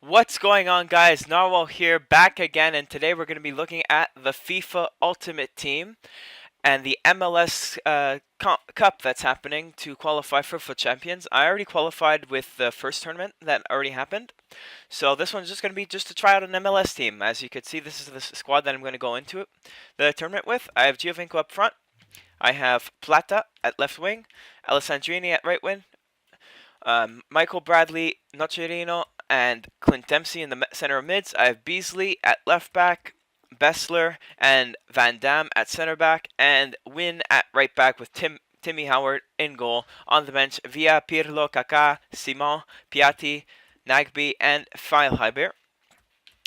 What's going on, guys? Narwhal here, back again, and today we're going to be looking at the FIFA Ultimate Team and the MLS Cup that's happening to qualify for FUT Champions. I already qualified with the first tournament that already happened, so this one's just going to be just to try out an MLS team. As you can see, this is the squad that I'm going to go into the tournament with. I have Giovinco up front. I have Plata at left wing, Alessandrini at right wing, Michael Bradley, Nocerino, and Clint Dempsey in the center of mids. I have Beasley at left back, Bessler and Van Dam at center back, and Wynn at right back with Timmy Howard in goal. On the bench, Villa, Pirlo, Kaká, Simon, Piatti, Nagby, and Feilhaber.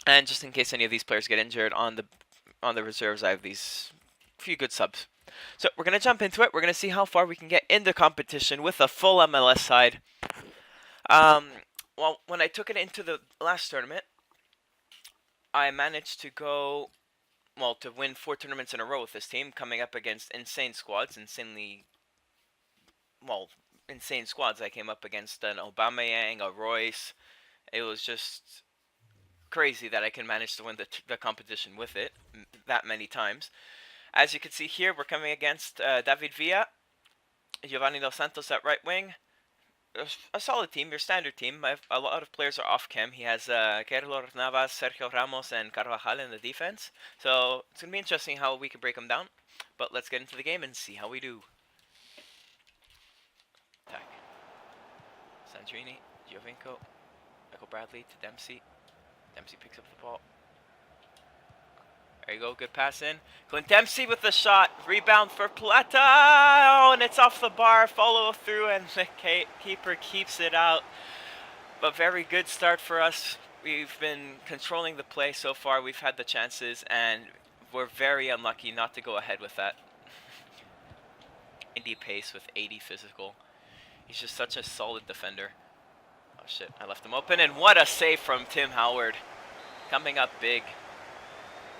And just in case any of these players get injured on the reserves, I have these few good subs. So we're gonna jump into it. We're gonna see how far we can get in the competition with a full MLS side. Um, well, when I took it into the last tournament, I managed to to win 4 tournaments in a row with this team, coming up against insane squads, insane squads. I came up against an Aubameyang, a Royce. It was just crazy that I can manage to win the competition with it that many times. As you can see here, we're coming against David Villa, Giovanni Dos Santos at right wing. A solid team, your standard team. A lot of players are off chem. He has Keylor Navas, Sergio Ramos, and Carvajal in the defense. So it's going to be interesting how we can break them down. But let's get into the game and see how we do. Attack. Sandrini, Giovinco, Michael Bradley to Dempsey. Dempsey picks up the ball. There you go, good pass in. Clint Dempsey with the shot. Rebound for Plata. Oh, and it's off the bar. Follow through, and the keeper keeps it out. But very good start for us. We've been controlling the play so far. We've had the chances, and we're very unlucky not to go ahead with that. 90 pace with 80 physical. He's just such a solid defender. Oh shit, I left him open, and what a save from Tim Howard. Coming up big.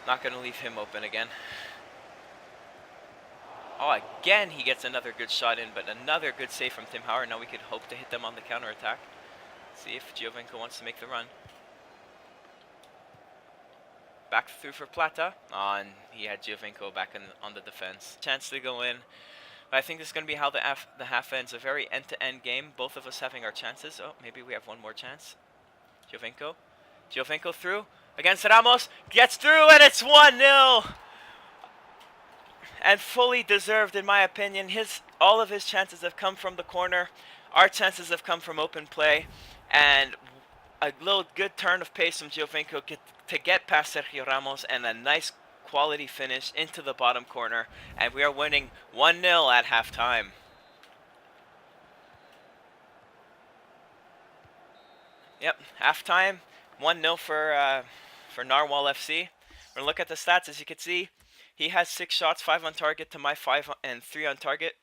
Not going to leave him open again. Oh, again he gets another good shot in, but another good save from Tim Howard. Now we could hope to hit them on the counter-attack. See if Giovinco wants to make the run. Back through for Plata. Oh, and he had Giovinco back on the defense. Chance to go in. But I think this is going to be how the half ends. A very end-to-end game. Both of us having our chances. Oh, maybe we have one more chance. Giovinco. Giovinco through. Against Ramos, gets through, and it's 1-0. And fully deserved, in my opinion. All of his chances have come from the corner. Our chances have come from open play. And a little good turn of pace from Giovinco to get past Sergio Ramos, and a nice quality finish into the bottom corner. And we are winning 1-0 at halftime. Yep, halftime, 1-0 for Narwhal FC. We're going to look at the stats. As you can see, he has 6 shots, 5 on target to my 5 and 3 on target.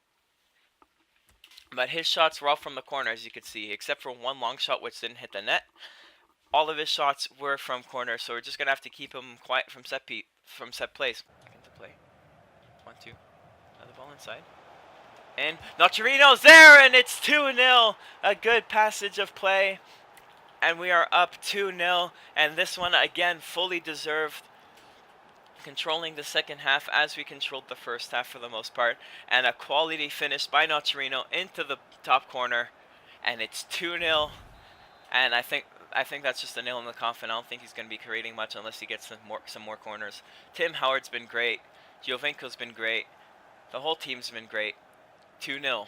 But his shots were all from the corner, as you can see, except for one long shot which didn't hit the net. All of his shots were from corner, so we're just going to have to keep him quiet from set plays. Into play. 1-2. Another ball inside. And Nocerino's there, and it's 2-0. A good passage of play. And we are up 2-0, and this one, again, fully deserved. Controlling the second half as we controlled the first half for the most part. And a quality finish by Nocerino into the top corner. And it's 2-0. And I think that's just a nail in the coffin. I don't think he's going to be creating much unless he gets some more corners. Tim Howard's been great. Giovinco's been great. The whole team's been great. 2-0.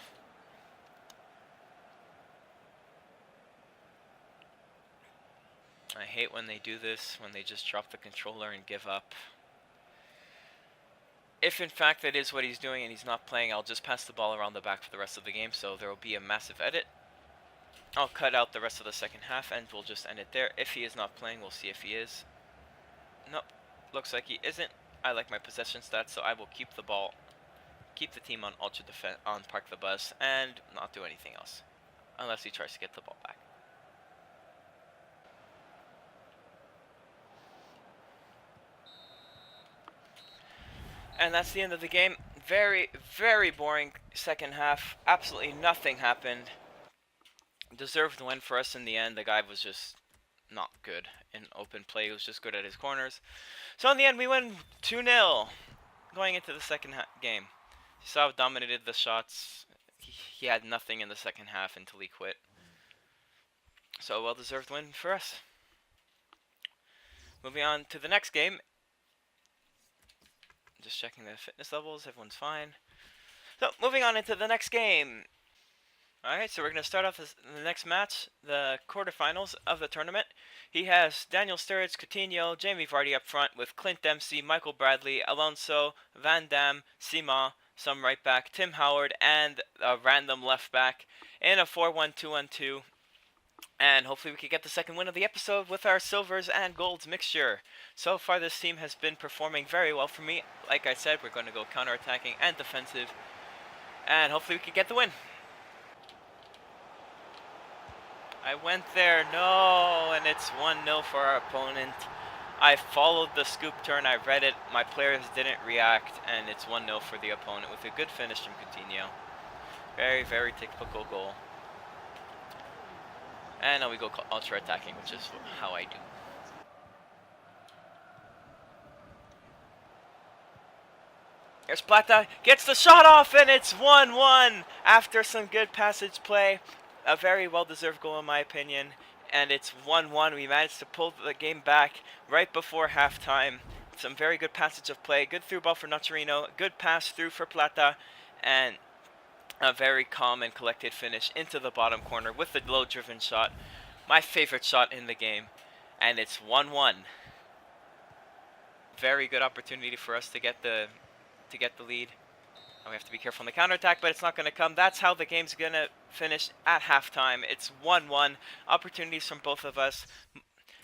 I hate when they do this, when they just drop the controller and give up. If in fact that is what he's doing and he's not playing, I'll just pass the ball around the back for the rest of the game, so there will be a massive edit. I'll cut out the rest of the second half and we'll just end it there. If he is not playing, we'll see if he is. Nope, looks like he isn't. I like my possession stats, so I will keep the ball, keep the team on ultra defense, on park the bus, and not do anything else. Unless he tries to get the ball back. And that's the end of the game. Very, very boring second half. Absolutely nothing happened. Deserved win for us in the end. The guy was just not good in open play. He was just good at his corners. So in the end, we win 2-0 going into the second game. You saw how dominated the shots. He had nothing in the second half until he quit. So a well-deserved win for us. Moving on to the next game. Just checking the fitness levels. Everyone's fine. So moving on into the next game. Alright, so we're going to start off the next match, the quarterfinals of the tournament. He has Daniel Sturridge, Coutinho, Jamie Vardy up front with Clint Dempsey, Michael Bradley, Alonso, Van Dam, Sima, some right back, Tim Howard, and a random left back in a 4-1-2-1-2. And hopefully we can get the second win of the episode with our silvers and golds mixture. So far this team has been performing very well for me. Like I said, we're going to go counter-attacking and defensive. And hopefully we can get the win. I went there, no, and it's 1-0 for our opponent. I followed the scoop turn, I read it, my players didn't react, and it's 1-0 for the opponent with a good finish from Coutinho. Very, very typical goal. And now we go ultra attacking, which is how I do. Here's Plata, gets the shot off, and it's 1-1 after some good passage play. A very well-deserved goal in my opinion, and it's 1-1. We managed to pull the game back right before halftime. Some very good passage of play, good through ball for Nocerino, good pass through for Plata, and a very calm and collected finish into the bottom corner with the low-driven shot. My favorite shot in the game, and it's 1-1. Very good opportunity for us to get the lead. We have to be careful on the counterattack, but it's not going to come. That's how the game's going to finish at halftime. It's 1-1. Opportunities from both of us,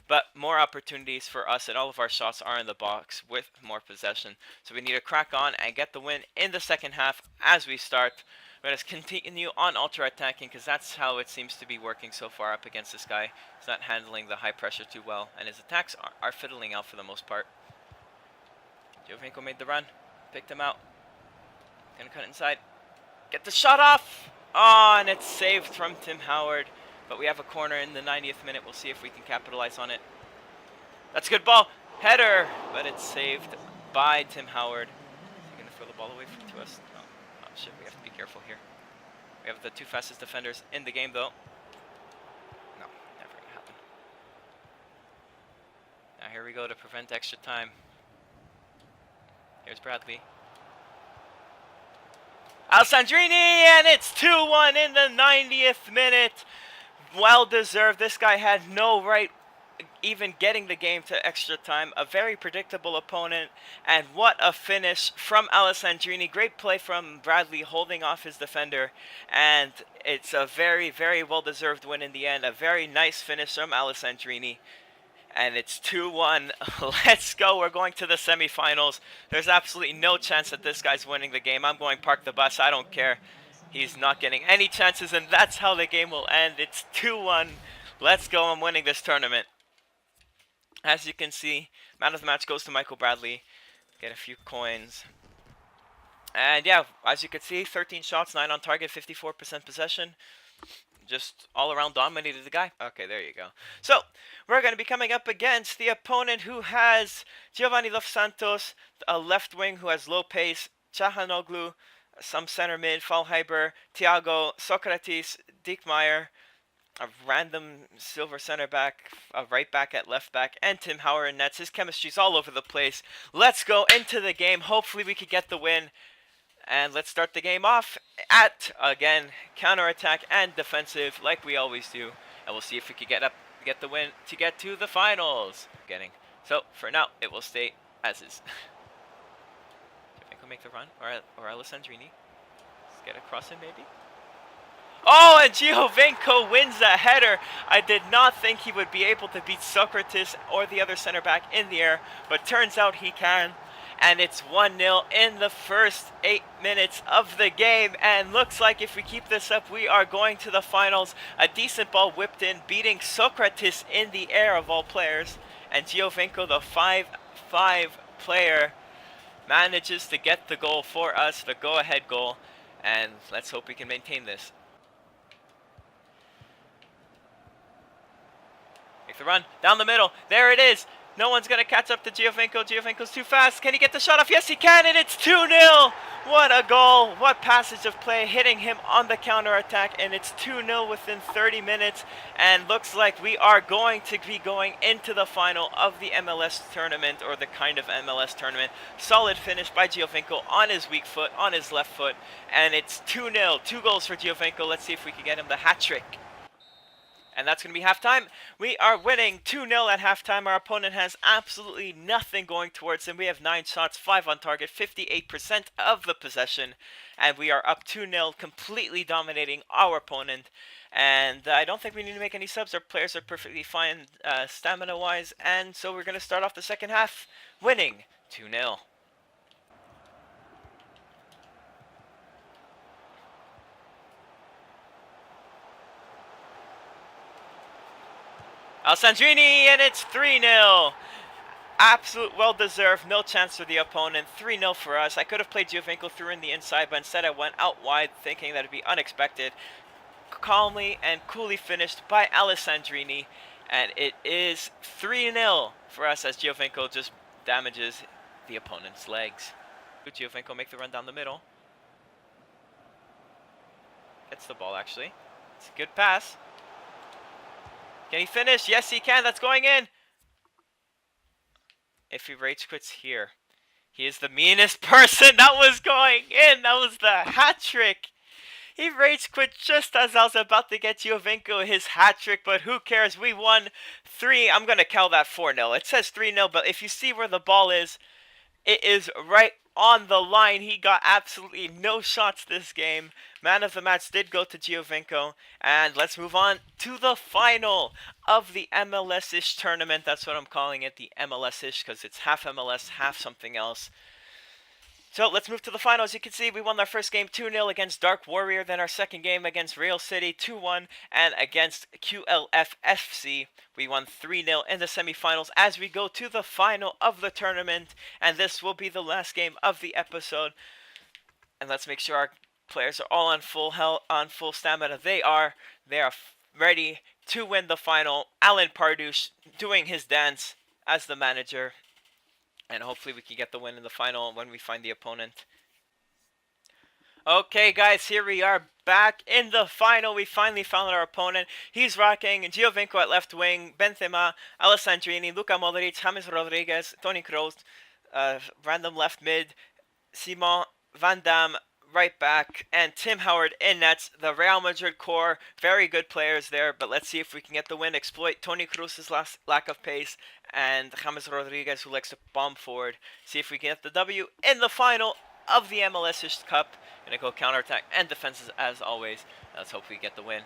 but more opportunities for us, and all of our shots are in the box with more possession. So we need to crack on and get the win in the second half as we start. We're going to continue on ultra-attacking because that's how it seems to be working so far up against this guy. He's not handling the high pressure too well, and his attacks are fiddling out for the most part. Giovinco made the run, picked him out. Gonna cut inside. Get the shot off! Oh, and it's saved from Tim Howard. But we have a corner in the 90th minute. We'll see if we can capitalize on it. That's a good ball. Header! But it's saved by Tim Howard. Is he gonna throw the ball away to us? No. Oh, shit. We have to be careful here. We have the two fastest defenders in the game, though. No, never gonna happen. Now here we go to prevent extra time. Here's Bradley. Alessandrini, and it's 2-1 in the 90th minute. Well deserved. This guy had no right even getting the game to extra time. A very predictable opponent, and what a finish from Alessandrini. Great play from Bradley holding off his defender, and it's a very, very well deserved win in the end. A very nice finish from Alessandrini. And it's 2-1. Let's go. We're going to the semifinals. There's absolutely no chance that this guy's winning the game. I'm going park the bus. I don't care. He's not getting any chances, and that's how the game will end. It's 2-1. Let's go. I'm winning this tournament. As you can see, man of the match goes to Michael Bradley. Get a few coins. And yeah, as you can see, 13 shots, 9 on target, 54% possession. Just all around dominated the guy. Okay, there you go. So, we're going to be coming up against the opponent who has Giovanni Los Santos, a left wing who has low pace, Chahanoglu, some center mid, Fallheiber, Thiago, Socrates, Diekmeyer, a random silver center back, a right back at left back, and Tim Howard in nets. His chemistry's all over the place. Let's go into the game. Hopefully we could get the win. And let's start the game off at, again, counter-attack and defensive like we always do. And we'll see if we can get the win to get to the finals. So, for now, it will stay as is. Giovinco make the run, or Alessandrini. Let's get across him, maybe. Oh, and Giovinco wins the header. I did not think he would be able to beat Socrates or the other center back in the air, but turns out he can. And it's 1-0 in the first 8 minutes of the game. And looks like if we keep this up, we are going to the finals. A decent ball whipped in, beating Socrates in the air of all players. And Giovinco, the 5-5 player, manages to get the goal for us, the go-ahead goal. And let's hope we can maintain this. the run down the middle. There it is. No one's going to catch up to Giovinco. Giovinco's too fast. Can he get the shot off? Yes, he can, and it's 2-0. What a goal. What passage of play, hitting him on the counter-attack, and it's 2-0 within 30 minutes, and looks like we are going to be going into the final of the MLS tournament, or the kind of MLS tournament. Solid finish by Giovinco on his weak foot, on his left foot, and it's 2-0. 2 goals for Giovinco. Let's see if we can get him the hat trick. And that's going to be halftime. We are winning 2-0 at halftime. Our opponent has absolutely nothing going towards him. We have 9 shots, 5 on target, 58% of the possession. And we are up 2-0, completely dominating our opponent. And I don't think we need to make any subs. Our players are perfectly fine stamina-wise. And so we're going to start off the second half winning 2-0. Alessandrini, and it's 3-0. Absolute well-deserved, no chance for the opponent. 3-0 for us. I could have played Giovinco through in the inside, but instead I went out wide, thinking that it'd be unexpected. Calmly and coolly finished by Alessandrini, and it is 3-0 for us as Giovinco just damages the opponent's legs. Giovinco make the run down the middle. Gets the ball, actually. It's a good pass. Can he finish? Yes, he can. That's going in. If he rage quits here, he is the meanest person. That was going in. That was the hat trick. He rage quit just as I was about to get Giovinco his hat trick, but who cares? We won 3. I'm going to count that 4-0. It says 3-0, but if you see where the ball is, it is right on the line. He got absolutely no shots this game. Man of the match did go to Giovinco. And let's move on to the final of the MLS-ish tournament. That's what I'm calling it, the MLS-ish, because it's half MLS, half something else. So let's move to the final. As you can see, we won our first game 2-0 against Dark Warrior. Then our second game against Real City 2-1. And against QLF FC, we won 3-0 in the semifinals as we go to the final of the tournament. And this will be the last game of the episode. And let's make sure our players are all on full stamina. They are ready to win the final. Alan Pardouche doing his dance as the manager. And hopefully we can get the win in the final when we find the opponent. Okay, guys, here we are back in the final. We finally found our opponent. He's rocking Giovinco at left wing, Benzema, Alessandrini, Luka Modric, James Rodriguez, Toni Kroos, random left mid, Simon, Van Damme, right back, and Tim Howard in nets. The Real Madrid core, very good players there, but let's see if we can get the win, exploit Toni Kroos's lack of pace, and James Rodriguez, who likes to bomb forward. See if we can get the W in the final of the MLS-ish Cup. Gonna go counterattack and defenses as always. Let's hope we get the win.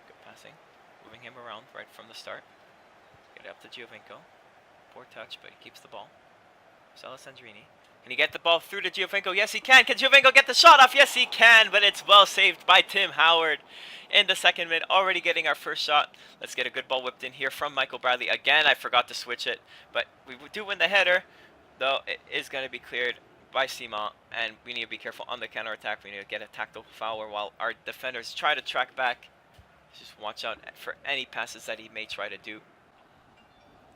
Good passing, moving him around right from the start. Get it up to Giovinco. Poor touch, but he keeps the ball. Alessandrini. Can he get the ball through to Giovinco? Yes, he can. Can Giovinco get the shot off? Yes, he can, but it's well saved by Tim Howard in the second minute. Already getting our first shot. Let's get a good ball whipped in here from Michael Bradley. Again, I forgot to switch it, but we do win the header, though it is going to be cleared by Simon, and we need to be careful on the counterattack. We need to get a tactical foul while our defenders try to track back. Just watch out for any passes that he may try to do.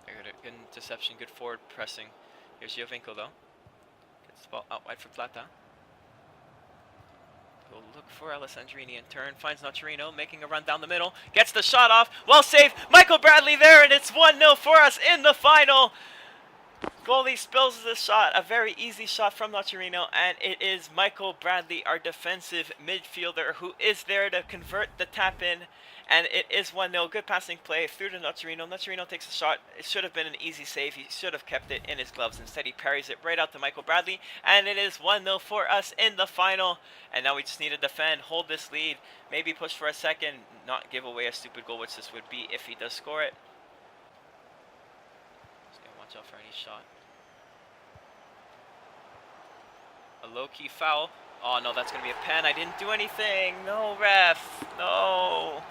Good interception, good forward pressing. Here's Giovinco though. Gets the ball out wide for Plata. Go look for Alessandrini in turn. Finds Nocerino, making a run down the middle. Gets the shot off. Well saved. Michael Bradley there, and it's 1-0 for us in the final. Goalie spills the shot. A very easy shot from Nocerino, and it is Michael Bradley, our defensive midfielder, who is there to convert the tap in. And it is 1-0. Good passing play through to Nocerino. Nocerino takes a shot. It should have been an easy save. He should have kept it in his gloves. Instead, he parries it right out to Michael Bradley. And it is 1-0 for us in the final. And now we just need to defend, hold this lead, maybe push for a second, not give away a stupid goal, which this would be if he does score it. Just going to watch out for any shot. A low-key foul. Oh, no, that's going to be a pen. I didn't do anything. No, ref. No.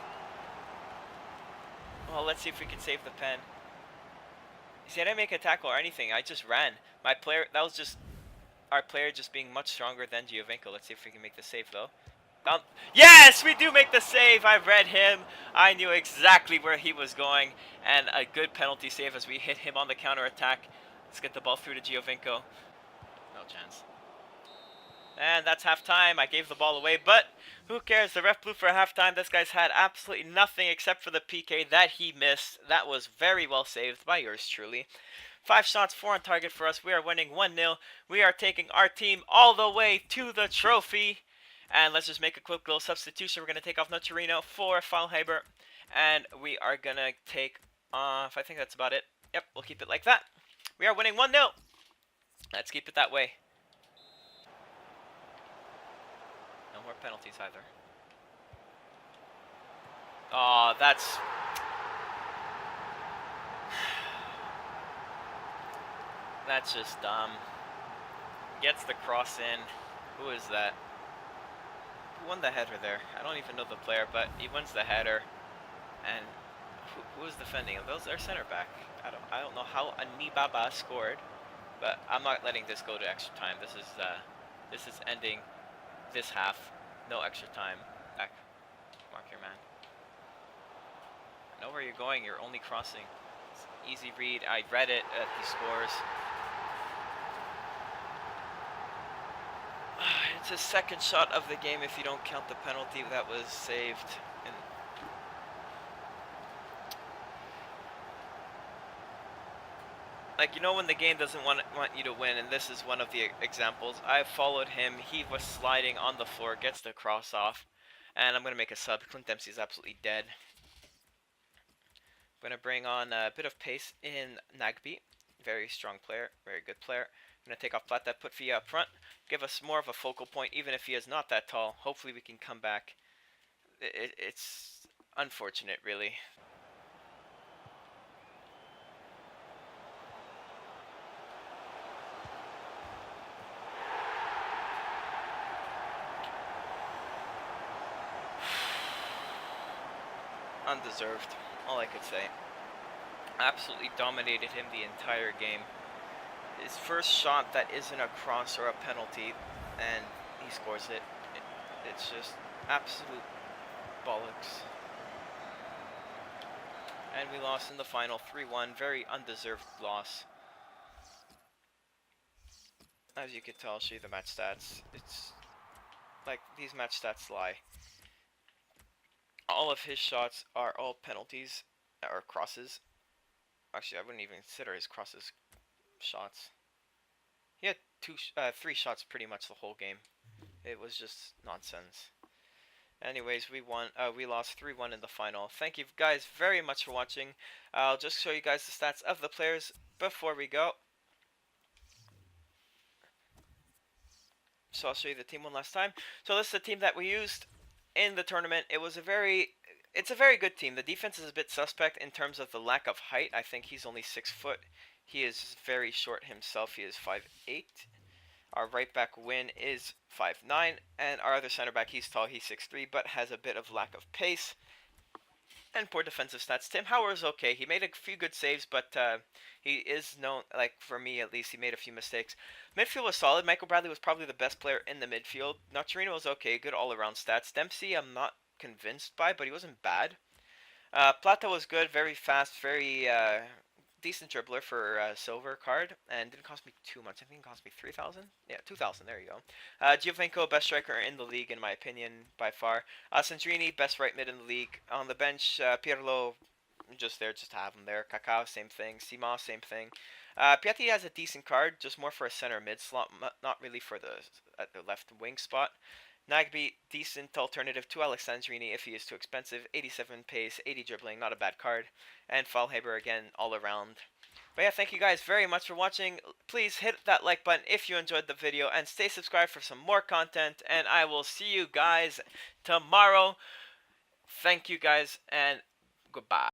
Well, let's see if we can save the pen. See, I didn't make a tackle or anything. I just ran. My player, that was just our player just being much stronger than Giovinco. Let's see if we can make the save, though. Yes, we do make the save. I read him. I knew exactly where he was going. And a good penalty save as we hit him on the counter attack. Let's get the ball through to Giovinco. No chance. And that's halftime. I gave the ball away, but who cares? The ref blew for halftime. This guy's had absolutely nothing except for the PK that he missed. That was very well saved by yours truly. 5 shots, 4 on target for us. We are winning 1-0. We are taking our team all the way to the trophy. And let's just make a quick little substitution. We're going to take off Notarino for Faulhaber. And we are going to take off, I think that's about it. Yep, we'll keep it like that. We are winning 1-0. Let's keep it that way. No more penalties either. Oh, that's... That's just dumb. Gets the cross in. Who is that? Who won the header there? I don't even know the player, but he wins the header. And who is defending him? Those are center back. I don't know how Anibaba scored, but I'm not letting this go to extra time. This is ending this half. No extra time. Back. Mark your man. I know where you're going. You're only crossing. It's easy read. I read it. He scores. It's his second shot of the game if you don't count the penalty that was saved. And like, you know when the game doesn't want you to win, and this is one of the examples. I followed him. He was sliding on the floor, gets the cross off, and I'm going to make a sub. Clint Dempsey is absolutely dead. I'm going to bring on a bit of pace in Nagby. Very strong player, very good player. I'm going to take off Plata, put Fia up front, give us more of a focal point, even if he is not that tall. Hopefully we can come back. It's unfortunate, really. Undeserved, all I could say. Absolutely dominated him the entire game. His first shot that isn't a cross or a penalty, and he scores it. It's just absolute bollocks. And we lost in the final 3-1. Very undeserved loss. As you can tell, I'll show you the match stats. It's like these match stats lie. All of his shots are all penalties or crosses. Actually, I wouldn't even consider his crosses shots. He had 3 shots pretty much the whole game. It was just nonsense. Anyways, we won. We lost 3-1 in the final. Thank you guys very much for watching. I'll just show you guys the stats of the players before we go. So I'll show you the team one last time. So this is the team that we used in the tournament. It's a very good team. The defense is a bit suspect in terms of the lack of height. I think he's only 6 foot. He is very short himself. He is 5'8". Our right back Win is 5'9", and our other center back, he's tall, he's 6'3", but has a bit of lack of pace and poor defensive stats. Tim Howard is okay. He made a few good saves, but he is known, like for me at least, he made a few mistakes. Midfield was solid. Michael Bradley was probably the best player in the midfield. Notarino was okay, good all-around stats. Dempsey, I'm not convinced by, but he wasn't bad. Plata was good, very fast, very decent dribbler for a silver card, and didn't cost me too much. I think it cost me 3,000. Yeah, 2,000. There you go. Giovinco, best striker in the league in my opinion by far. Sandrini, best right mid in the league. On the bench, Pirlo, just there, just to have him there. Kaká, same thing. Sima, same thing. Piatti has a decent card, just more for a center mid slot, not really for the left wing spot. Nagby, decent alternative to Alexandrini if he is too expensive. 87 pace, 80 dribbling, not a bad card. And Faulhaber again, all around. But yeah, thank you guys very much for watching. Please hit that like button if you enjoyed the video, and stay subscribed for some more content. And I will see you guys tomorrow. Thank you guys, and goodbye.